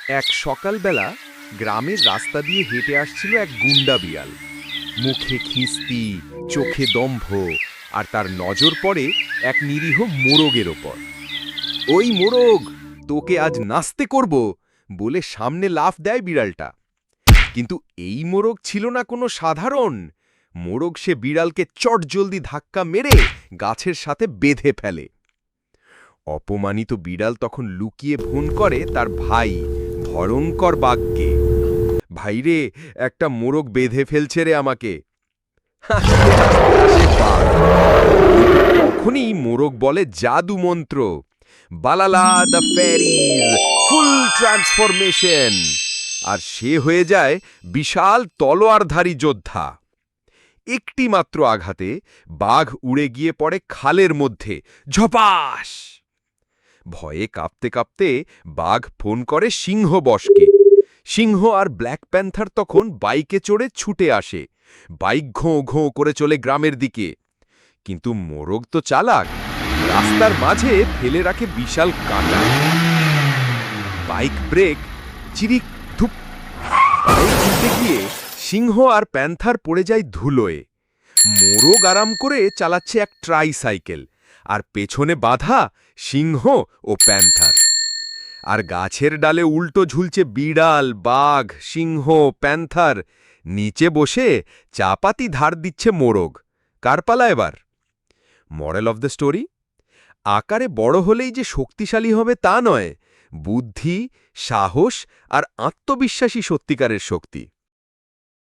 এক সকালবেলা গ্রামের রাস্তা দিয়ে হেঁটে আসছিল এক গুন্ডা বিড়াল। মুখে খিস্তি, চোখে দম্ভ, আর তার নজর পড়ে এক নিরীহ মোরগের ওপর। ওই মোরগ, তোকে আজ নাস্তে করব বলে সামনে লাফ দেয় বিড়ালটা। কিন্তু এই মোরগ ছিল না কোনো সাধারণ মোরগ। সে বিড়ালকে চটজলদি ধাক্কা মেরে গাছের সাথে বেঁধে ফেলে। অপমানিত বিড়াল তখন লুকিয়ে ফোন করে তার ভাই ভয়ঙ্কর বাঘকে। ভাইরে, একটা মোরগ বেঁধে ফেলছে রে আমাকে। হাসতে হাসতে আসে বাঘ। তখনই মোরগ বলে জাদু মন্ত্র, বালালা দ্য ফেরিজ, ফুল ট্রান্সফরমেশন। আর সে হয়ে যায় বিশাল তলোয়ারধারী যোদ্ধা। একটি মাত্র আঘাতে বাঘ উড়ে গিয়ে পড়ে খালের মধ্যে, ঝপাস। ভয়ে কাঁপতে কাঁপতে বাঘ ফোন করে সিংহ বসকে। সিংহ আর ব্ল্যাক প্যান্থার তখন বাইকে চড়ে ছুটে আসে। বাইক ঘোঁ ঘোঁ করে চলে গ্রামের দিকে। কিন্তু মোরগ তো চালাক, রাস্তার মাঝে ফেলে রাখে বিশাল কাঁটা। বাইক ব্রেক, চিরিক ধুপ। বাইক উল্টে গিয়ে সিংহ আর প্যান্থার পড়ে যায় ধুলোয়। মোরগ আরাম করে চালাচ্ছে এক ট্রাইসাইকেল, আর পেছনে বাঁধা সিংহ ও প্যান্থার। আর গাছের ডালে উল্টো ঝুলছে বিড়াল, বাঘ, সিংহ, প্যান্থার। নিচে বসে চাপাতি ধার দিচ্ছে মোরগ। কার পালা এবার? মরাল অফ দ্য স্টোরি, আকারে বড় হলেই যে শক্তিশালী হবে তা নয়, বুদ্ধি, সাহস আর আত্মবিশ্বাসী সত্যিকারের শক্তি।